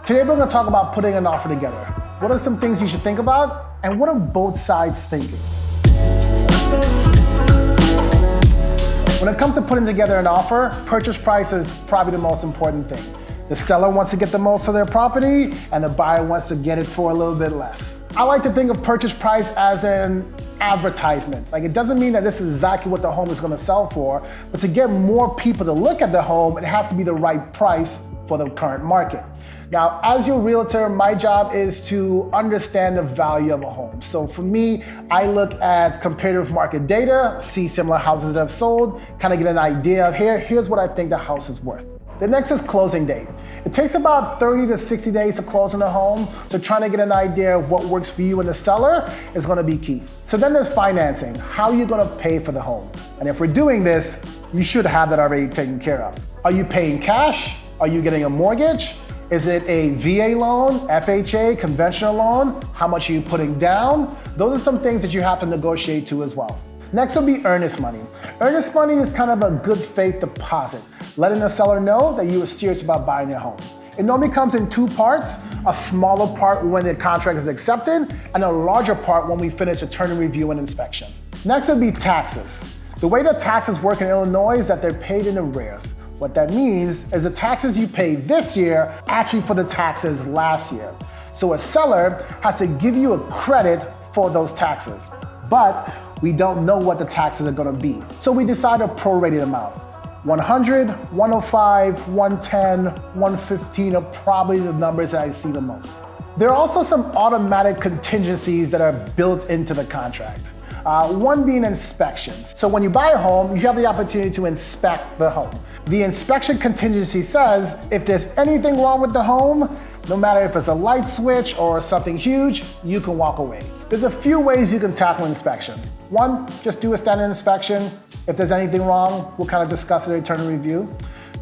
Today we're going to talk about putting an offer together. What are some things you should think about, and what are both sides thinking? When it comes to putting together an offer, purchase price is probably the most important thing. The seller wants to get the most for their property, and the buyer wants to get it for a little bit less. I like to think of purchase price as an advertisement. Like, it doesn't mean that this is exactly what the home is going to sell for, but to get more people to look at the home, it has to be the right price for the current market. Now, as your realtor, my job is to understand the value of a home. So for me, I look at comparative market data, see similar houses that have sold, kind of get an idea of here's what I think the house is worth. The next is closing date. It takes about 30 to 60 days to close on a home, so trying to get an idea of what works for you and the seller is going to be key. So then there's financing. How are you going to pay for the home? And if we're doing this, you should have that already taken care of. Are you paying cash? Are you getting a mortgage? Is it a VA loan, FHA, conventional loan? How much are you putting down? Those are some things that you have to negotiate to as well. Next will be earnest money. Earnest money is kind of a good faith deposit, letting the seller know that you are serious about buying their home. It normally comes in two parts, a smaller part when the contract is accepted, and a larger part when we finish a turn and review and inspection. Next will be taxes. The way that taxes work in Illinois is that they're paid in arrears. What that means is the taxes you paid this year actually for the taxes last year. So a seller has to give you a credit for those taxes, but we don't know what the taxes are going to be. So we decide a prorated amount. 100, 105, 110, 115 are probably the numbers that I see the most. There are also some automatic contingencies that are built into the contract. One being inspections. So when you buy a home, you have the opportunity to inspect the home. The inspection contingency says if there's anything wrong with the home, no matter if it's a light switch or something huge, you can walk away. There's a few ways you can tackle inspection. One, just do a standard inspection. If there's anything wrong, we'll kind of discuss it in turn and review.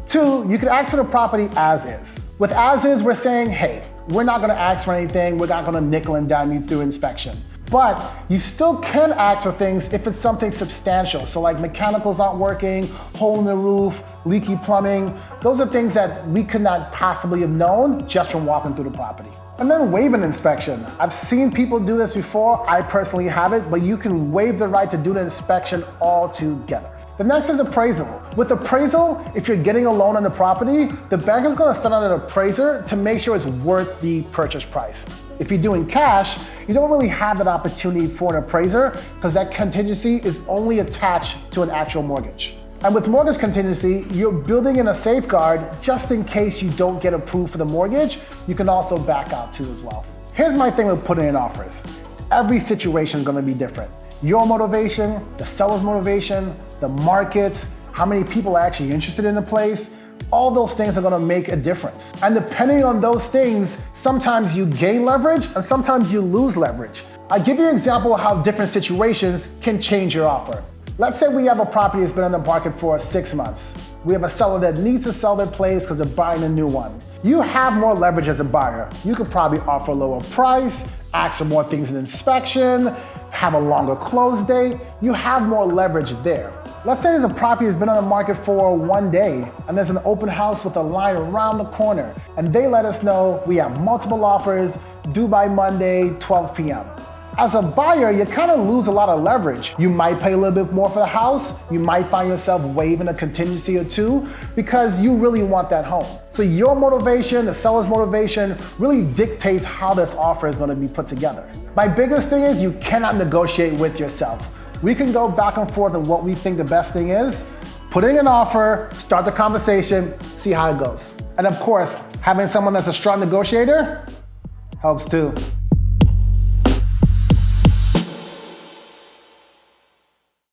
Two, you can ask for the property as is. With as is, we're saying, hey, we're not gonna ask for anything, we're not gonna nickel and dime you through inspection. But you still can ask for things if it's something substantial. So like mechanicals aren't working, hole in the roof, leaky plumbing. Those are things that we could not possibly have known just from walking through the property. And then waive an inspection. I've seen people do this before. I personally haven't, but you can waive the right to do the inspection altogether. The next is appraisal. With appraisal, if you're getting a loan on the property, the bank is going to send out an appraiser to make sure it's worth the purchase price. If you're doing cash, you don't really have that opportunity for an appraiser because that contingency is only attached to an actual mortgage. And with mortgage contingency, you're building in a safeguard just in case you don't get approved for the mortgage. You can also back out too as well. Here's my thing with putting in offers. Every situation is going to be different. Your motivation, the seller's motivation, the market, how many people are actually interested in the place, all those things are gonna make a difference. And depending on those things, sometimes you gain leverage and sometimes you lose leverage. I'll give you an example of how different situations can change your offer. Let's say we have a property that's been on the market for 6 months. We have a seller that needs to sell their place because they're buying a new one. You have more leverage as a buyer. You could probably offer a lower price, ask for more things in inspection, have a longer close date. You have more leverage there. Let's say there's a property that's been on the market for 1 day and there's an open house with a line around the corner and they let us know we have multiple offers due by Monday, 12 p.m. As a buyer, you kind of lose a lot of leverage. You might pay a little bit more for the house. You might find yourself waiving a contingency or two because you really want that home. So your motivation, the seller's motivation, really dictates how this offer is going to be put together. My biggest thing is you cannot negotiate with yourself. We can go back and forth on what we think the best thing is, put in an offer, start the conversation, see how it goes. And of course, having someone that's a strong negotiator helps too.